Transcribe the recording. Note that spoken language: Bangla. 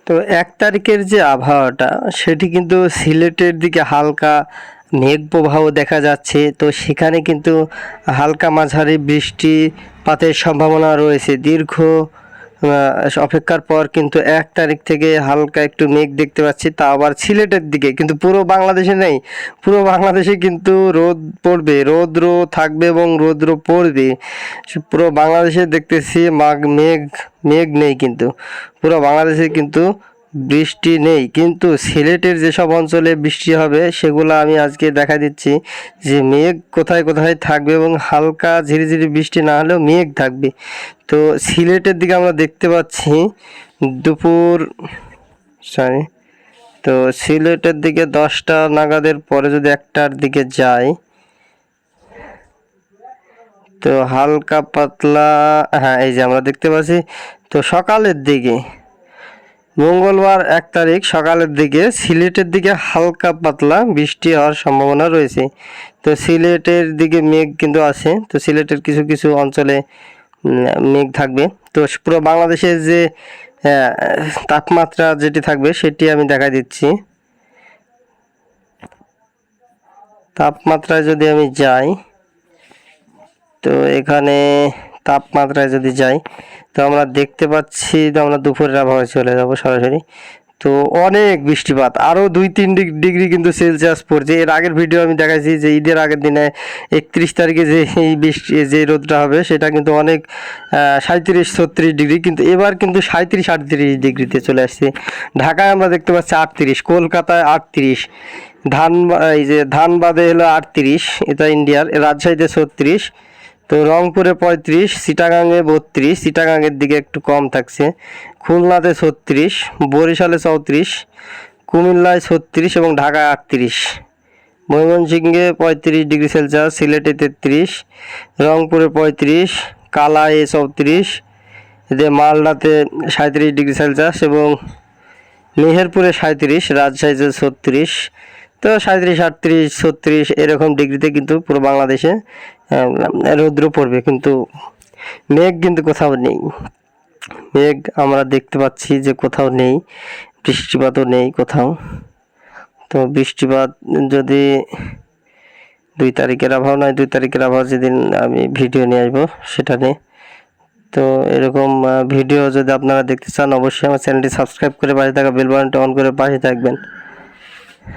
তো ১ তারিখের যে আবহাওয়াটা সেটি কিন্তু সিলেটের দিকে হালকা মেঘ প্রবাহ দেখা যাচ্ছে। তো সেখানে কিন্তু হালকা মাঝারি বৃষ্টিপাতের সম্ভাবনা রয়েছে। দীর্ঘ অপেক্ষার পর কিন্তু ১ তারিখ থেকে হালকা একটু মেঘ দেখতে পাচ্ছি, তা আবার সিলেটের দিকে, কিন্তু পুরো বাংলাদেশে নেই। পুরো বাংলাদেশে কিন্তু রোদ পড়বে, রৌদ্র থাকবে এবং রৌদ্র পড়বে। পুরো বাংলাদেশে দেখতেছি মেঘ মেঘ নেই, কিন্তু পুরো বাংলাদেশে কিন্তু বৃষ্টি নেই। কিন্তু সিলেটের যেসব অঞ্চলে বৃষ্টি হবে সেগুলো আমি আজকে দেখা দিচ্ছি যে মেঘ কোথায় কোথায় থাকবে এবং হালকা ঝিরিঝিরি বৃষ্টি না হলেও মেঘ থাকবে। তো সিলেটের দিকে আমরা দেখতে পাচ্ছি দুপুর তো সিলেটের দিকে 10টা নাগাদের পরে যদি 1টার দিকে যাই, তো হালকা পাতলা, হ্যাঁ এই যে আমরা দেখতে পাচ্ছি। তো সকালের দিকে মঙ্গলবার 1 তারিখ সকালের দিকে সিলেটের দিকে হালকা পাতলা বৃষ্টি হওয়ার সম্ভাবনা রয়েছে। তো সিলেটের দিকে মেঘ কিন্তু আছে, তো সিলেটের কিছু কিছু অঞ্চলে মেঘ থাকবে। তো পুরো বাংলাদেশের যে তাপমাত্রা যেটি থাকবে সেটি আমি দেখা দিচ্ছি। তাপমাত্রায় যদি আমি যাই, তো এখানে তাপমাত্রায় যদি যাই, তো আমরা দেখতে পাচ্ছি, তো আমরা দুপুরের আবহাওয়ায় চলে যাব সরাসরি। তো অনেক বৃষ্টিপাত, আরও 2-3 ডিগ্রি কিন্তু সেলসিয়াস পড়ছে। এর আগের ভিডিও আমি দেখাইছি যে ঈদের আগের দিনে 31 তারিখে যে এই বৃষ্টি যে রোদটা হবে সেটা কিন্তু অনেক 37-36 ডিগ্রি, কিন্তু এবার কিন্তু 37-38 ডিগ্রিতে চলে আসছে। ঢাকায় আমরা দেখতে পাচ্ছি 38, কলকাতায় 38, এই যে ধানবাদে হলো 38, এটা ইন্ডিয়ার। রাজশাহীতে 36, তো রংপুরে 35, চিটাগাংয়ে 32, চিটাগাংয়ের দিকে একটু কম থাকছে, খুলনাতে 36, বরিশালে 34, কুমিল্লায় 36 এবং ঢাকায় 38, ময়মনসিংহে 35 ডিগ্রি সেলসিয়াস, সিলেটে 33, রংপুরে 35, কালায় 34, এতে মালদাতে 37 ডিগ্রি সেলসিয়াস এবং মেহেরপুরে 37, রাজশাহীতে 36। তো 37, 38, 36 এরকম ডিগ্রিতে কিন্তু পুরো বাংলাদেশে রৌদ্র পড়বে, কিন্তু মেঘ কিন্তু কোথাও নেই। মেঘ আমরা দেখতে পাচ্ছি যে কোথাও নেই, বৃষ্টিপাতও নেই কোথাও। তো বৃষ্টিপাত যদি 2 তারিখের আবহাওয়া নয়, 2 তারিখের আবহাওয়া যেদিন আমি ভিডিও নিয়ে আসবো সেটা নিয়ে। তো এরকম ভিডিও যদি আপনারা দেখতে চান অবশ্যই আমার চ্যানেলটি সাবস্ক্রাইব করে পাশে থাকা বেল বাটনটি অন করে পাশে থাকবেন।